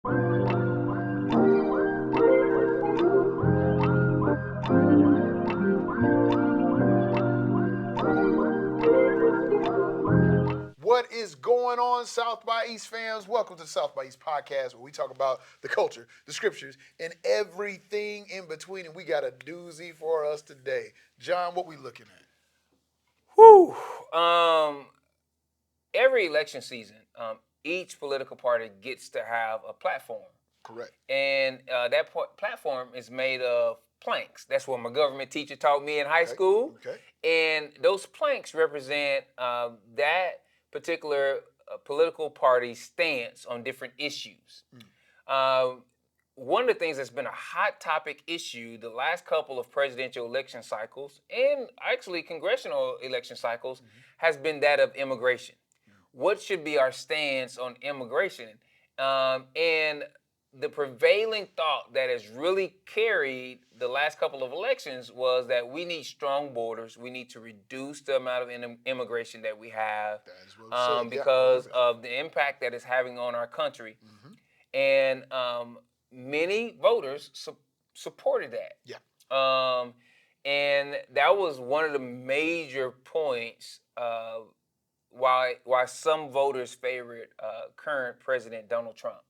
What is going on, South by East fans? Welcome to the South by East podcast, where we talk about the culture, the scriptures, and everything in between. And we got a doozy for us today. John, what we looking at? Whew. Every election season, each political party gets to have a platform. Correct. And that platform is made of planks. That's what my government teacher taught me in high school. Okay. And those planks represent that particular political party's stance on different issues. One of the things that's been a hot topic issue the last couple of presidential election cycles and actually congressional election cycles has been that of immigration. What should be our stance on immigration? And the prevailing thought that has really carried the last couple of elections was that we need strong borders. We need to reduce the amount of immigration that we have because of the impact that it's having on our country. And many voters supported that. Yeah. And that was one of the major points why some voters favored current President Donald Trump.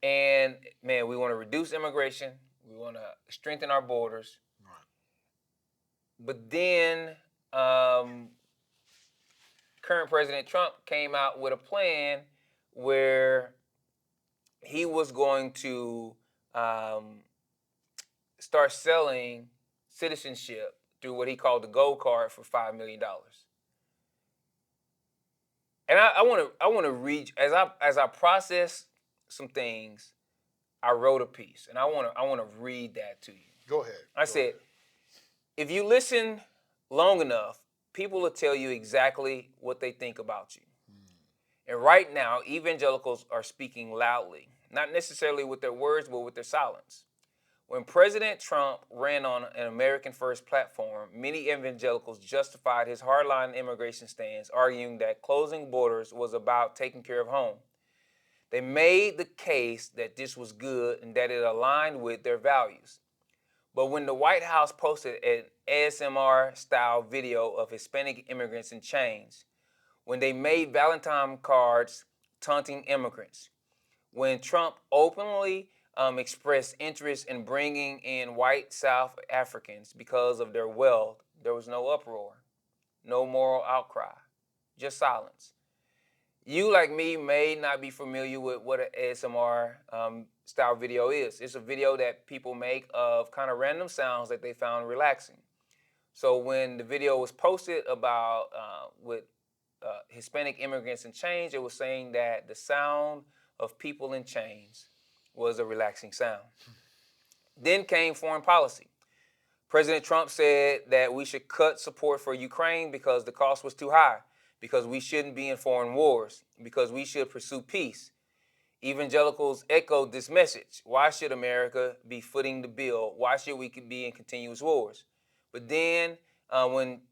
And man, we want to reduce immigration. We want to strengthen our borders. Right. But then current President Trump came out with a plan where he was going to start selling citizenship through what he called the gold card for $5 million. And I want to read as I process some things. I wrote a piece, and I want to read that to you. Go ahead. I said, if you listen long enough, people will tell you exactly what they think about you. And right now, evangelicals are speaking loudly, not necessarily with their words, but with their silence. When President Trump ran on an American First platform, many evangelicals justified his hardline immigration stance, arguing that closing borders was about taking care of home. They made the case that this was good and that it aligned with their values. But when the White House posted an ASMR-style video of Hispanic immigrants in chains, when they made Valentine cards taunting immigrants, when Trump openly expressed interest in bringing in white South Africans because of their wealth, there was no uproar, no moral outcry, just silence. You, like me, may not be familiar with what an ASMR style video is. It's a video that people make of kind of random sounds that they found relaxing. So when the video was posted about with Hispanic immigrants in chains, it was saying that the sound of people in chains was a relaxing sound. Then came foreign policy. President Trump said that we should cut support for Ukraine because the cost was too high, because we shouldn't be in foreign wars, because we should pursue peace. Evangelicals echoed this message. Why should America be footing the bill? Why should we be in continuous wars? But then when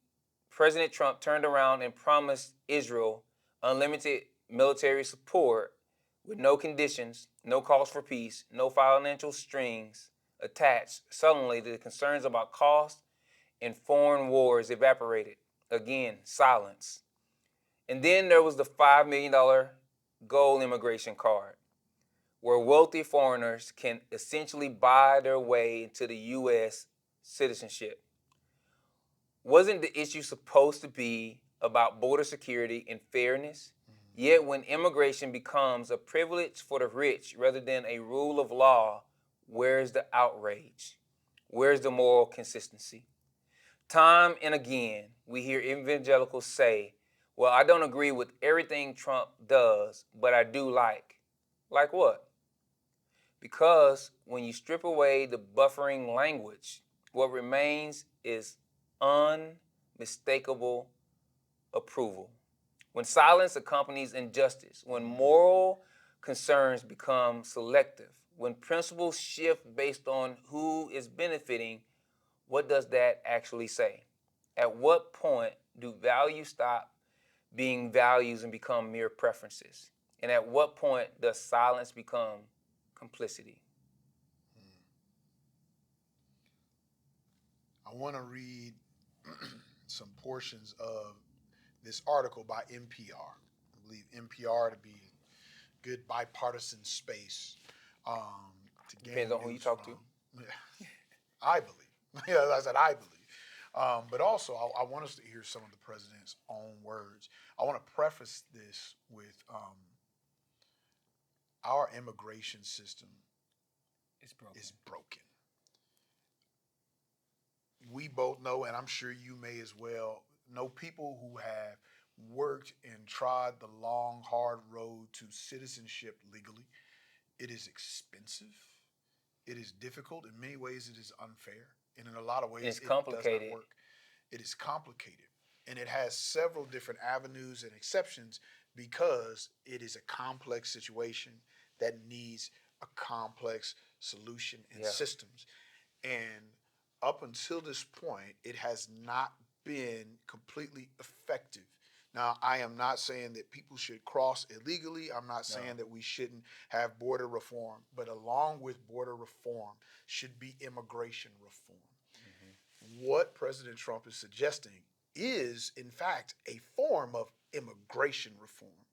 President Trump turned around and promised Israel unlimited military support with no conditions, no calls for peace, no financial strings attached, suddenly the concerns about cost and foreign wars evaporated. Again, silence. And then there was the $5 million gold immigration card, where wealthy foreigners can essentially buy their way into the U.S. citizenship. Wasn't the issue supposed to be about border security and fairness? Yet when immigration becomes a privilege for the rich rather than a rule of law, where's the outrage? Where's the moral consistency? Time and again, we hear evangelicals say, well, I don't agree with everything Trump does, but I do like. Like what? Because when you strip away the buffering language, what remains is unmistakable approval. When silence accompanies injustice, when moral concerns become selective, when principles shift based on who is benefiting, what does that actually say? At what point do values stop being values and become mere preferences? And at what point does silence become complicity? I want to read some portions of this article by NPR. I believe NPR to be a good bipartisan space to gain Depends on who you news talk from. to. I believe. Yeah, I said I believe. But also, I want us to hear some of the president's own words. I want to preface this with our immigration system is broken. We both know, and I'm sure you may as well, know people who have worked and trod the long, hard road to citizenship legally. It is expensive. It is difficult. In many ways, it is unfair. And in a lot of ways, It's it does not complicated. work. It is complicated. And it has several different avenues and exceptions because it is a complex situation that needs a complex solution and Yeah. systems. And up until this point, it has not been completely effective. Now, I am not saying that people should cross illegally. I'm not saying that we shouldn't have border reform. But along with border reform should be immigration reform. What President Trump is suggesting is, in fact, a form of immigration reform.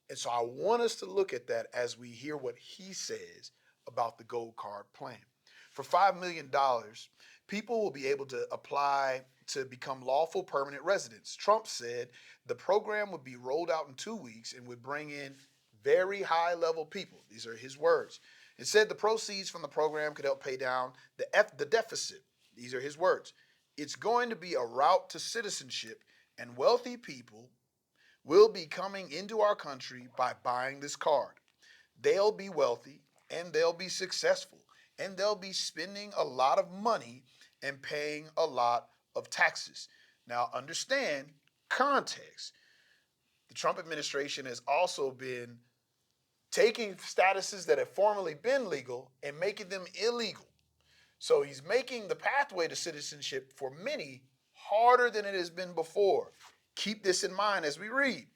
And so I want us to look at that as we hear what he says about the Gold Card plan. For $5 million, people will be able to apply to become lawful permanent residents. Trump said the program would be rolled out in 2 weeks and would bring in very high level people. These are his words. It said the proceeds from the program could help pay down the deficit. These are his words. It's going to be a route to citizenship, and wealthy people will be coming into our country by buying this card. They'll be wealthy and they'll be successful and they'll be spending a lot of money and paying a lot of taxes. Now, understand context. The Trump administration has also been taking statuses that have formerly been legal and making them illegal. So he's making the pathway to citizenship for many harder than it has been before. Keep this in mind as we read.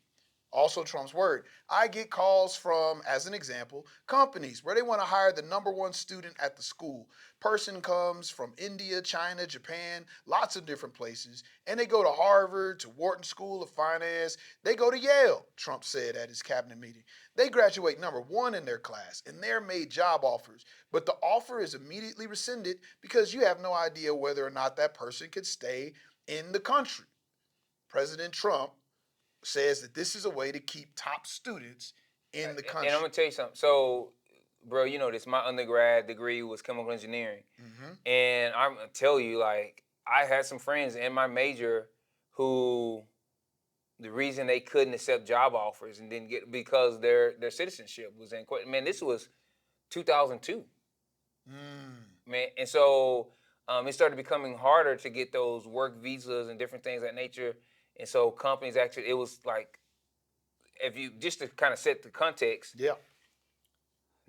Also, Trump's word. I get calls from, as an example, companies where they want to hire the number one student at the school. Person comes from India, China, Japan, lots of different places, and they go to Harvard, to Wharton School of Finance. They go to Yale, Trump said at his cabinet meeting. They graduate number one in their class, and they're made job offers. But the offer is immediately rescinded because you have no idea whether or not that person could stay in the country. President Trump says that this is a way to keep top students in the country. And I'm gonna tell you something. So, bro, you know this. My undergrad degree was chemical engineering, and I'm gonna tell you, like, I had some friends in my major who the reason they couldn't accept job offers and didn't get because their citizenship was in question. Man, this was 2002. Man, and so it started becoming harder to get those work visas and different things of that nature. And so companies actually, it was like, if you just to kind of set the context, Yeah.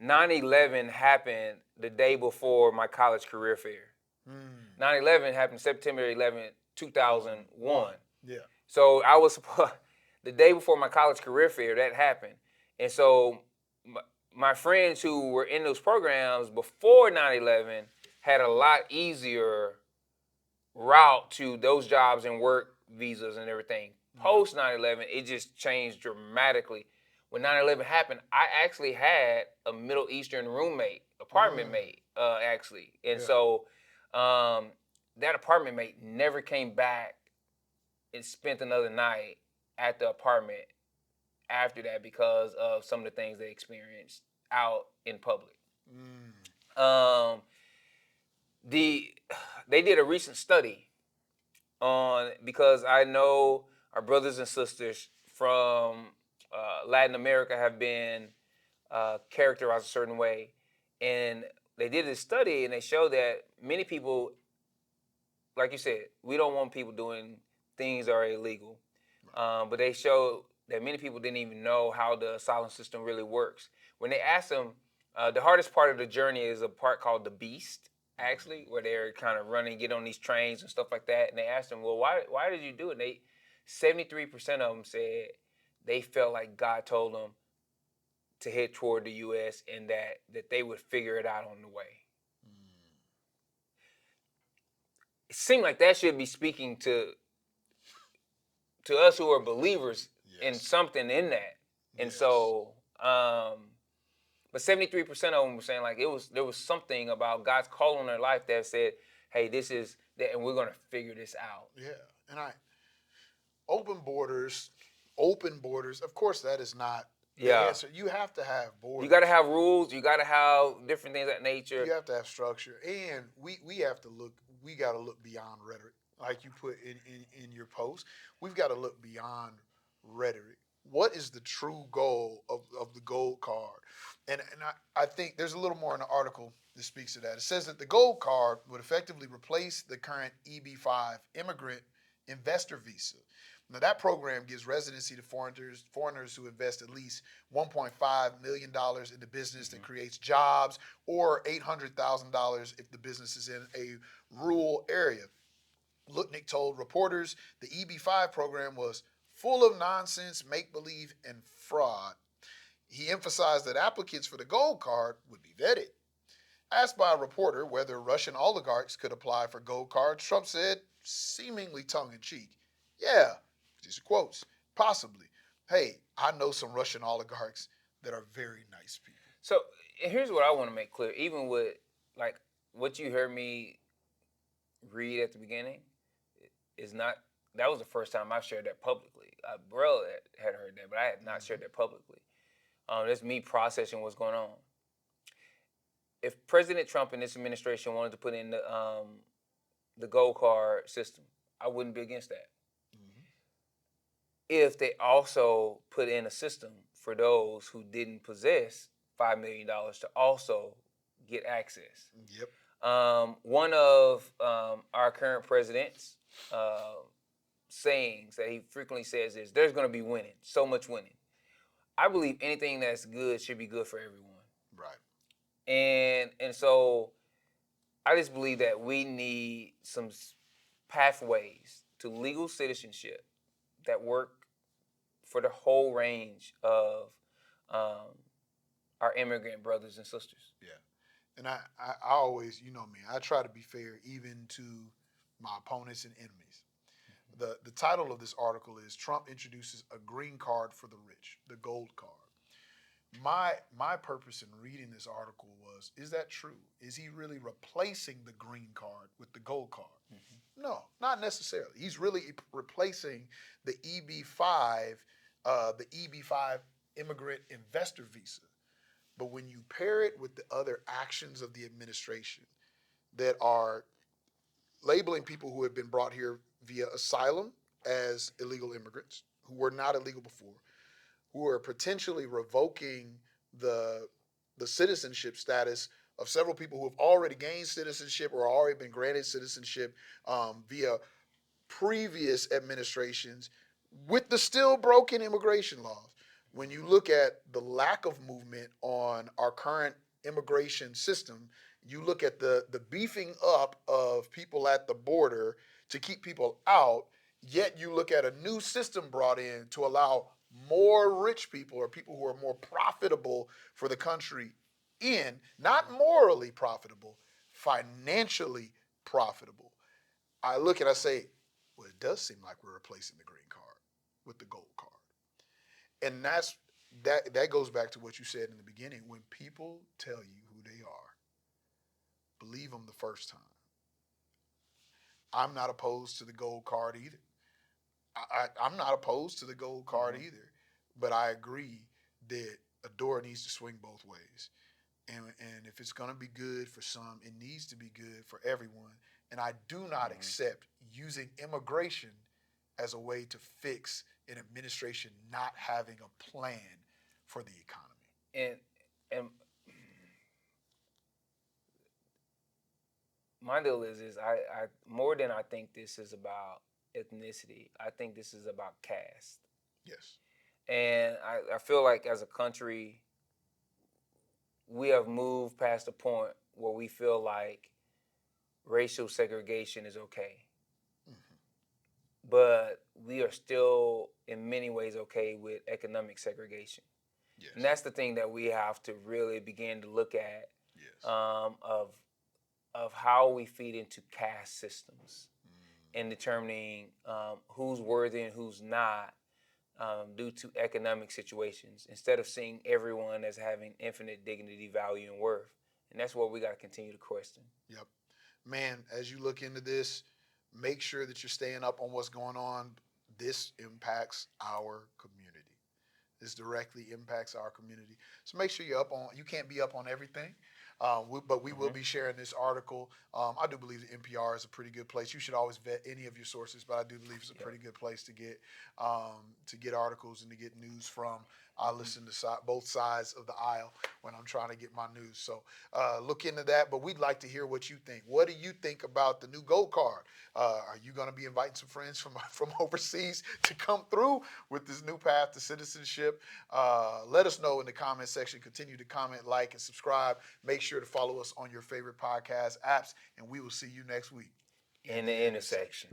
9/11 happened the day before my college career fair. 9/11 happened September 11th, 2001. Yeah. So I was the day before my college career fair that happened, and so my friends who were in those programs before 9/11 had a lot easier route to those jobs and work visas and everything. Post 9/11, it just changed dramatically. When 9/11 happened, I actually had a Middle Eastern roommate, apartment mate, actually. And so that apartment mate never came back and spent another night at the apartment after that because of some of the things they experienced out in public. They did a recent study on, because I know our brothers and sisters from Latin America have been characterized a certain way, and they did this study and they showed that many people, like you said, we don't want people doing things that are illegal, but they showed that many people didn't even know how the asylum system really works. When they asked them, the hardest part of the journey is a part called the beast, actually, where they're kind of running, get on these trains and stuff like that. And they asked them, well, why did you do it? And 73% of them said they felt like God told them, to head toward the U.S. and that they would figure it out on the way. It seemed like that should be speaking to us who are believers in Yes. something in that. And Yes. so, but 73% of them were saying like there was something about God's call on their life that said, hey, this is that, and we're going to figure this out. Yeah. And open borders, of course, that is not the Yeah. answer. You have to have borders. You got to have rules. You got to have different things of that nature. You have to have structure. And we have to look, we got to look beyond rhetoric. Like you put in your post, we've got to look beyond rhetoric. What is the true goal of the gold card? And I think there's a little more in the article that speaks to that. It says that the gold card would effectively replace the current EB-5 immigrant investor visa. Now, that program gives residency to foreigners who invest at least $1.5 million in the business that creates jobs, or $800,000 if the business is in a rural area. Lutnick told reporters the EB-5 program was full of nonsense, make-believe, and fraud. He emphasized that applicants for the gold card would be vetted. Asked by a reporter whether Russian oligarchs could apply for gold cards, Trump said, seemingly tongue-in-cheek, yeah, these are quotes, possibly. Hey, I know some Russian oligarchs that are very nice people. So here's what I want to make clear. Even with like what you heard me read at the beginning, is not, that was the first time I shared that publicly. Brail had heard that, but I had not shared that publicly. That's me processing what's going on. If President Trump and this administration wanted to put in the gold card system, I wouldn't be against that. If they also put in a system for those who didn't possess $5 million to also get access. Yep. One of our current president's sayings that he frequently says is, there's going to be winning, so much winning. I believe anything that's good should be good for everyone. Right. And so I just believe that we need some pathways to legal citizenship that work for the whole range of our immigrant brothers and sisters. Yeah. And I always, you know me, I try to be fair even to my opponents and enemies. The title of this article is Trump Introduces a Green Card for the Rich, the Gold Card. My purpose in reading this article was, is that true? Is he really replacing the green card with the gold card? No, not necessarily. He's really replacing the EB-5 immigrant investor visa. But when you pair it with the other actions of the administration that are labeling people who have been brought here via asylum as illegal immigrants, who were not illegal before, who are potentially revoking the citizenship status of several people who have already gained citizenship or already been granted citizenship via previous administrations, with the still broken immigration laws. When you look at the lack of movement on our current immigration system, you look at the beefing up of people at the border to keep people out, yet you look at a new system brought in to allow more rich people or people who are more profitable for the country in, not morally profitable, financially profitable. I look and I say, well, it does seem like we're replacing the green card with the gold card. And that goes back to what you said in the beginning. When people tell you who they are, believe them the first time. I'm not opposed to the gold card either. I'm not opposed to the gold card either, but I agree that a door needs to swing both ways. And if it's going to be good for some, it needs to be good for everyone. And I do not accept using immigration as a way to fix an administration not having a plan for the economy. And my deal is I more than I think this is about ethnicity, I think this is about caste. Yes. And I feel like as a country, we have moved past the point where we feel like racial segregation is okay. But we are still in many ways okay with economic segregation. Yes. And that's the thing that we have to really begin to look at, Yes. of how we feed into caste systems in determining who's worthy and who's not, due to economic situations, instead of seeing everyone as having infinite dignity, value, and worth. And that's what we got to continue to question. Yep. Man, as you look into this, make sure that you're staying up on what's going on. This impacts our community. This directly impacts our community. So make sure you're up on. You can't be up on everything, but we will be sharing this article. I do believe the NPR is a pretty good place. You should always vet any of your sources, but I do believe it's a pretty good place to get articles and to get news from. I listen to both sides of the aisle when I'm trying to get my news. So look into that. But we'd like to hear what you think. What do you think about the new Gold Card? Are you going to be inviting some friends from overseas to come through with this new path to citizenship? Let us know in the comment section. Continue to comment, like, and subscribe. Make sure to follow us on your favorite podcast apps, and we will see you next week. In the intersection.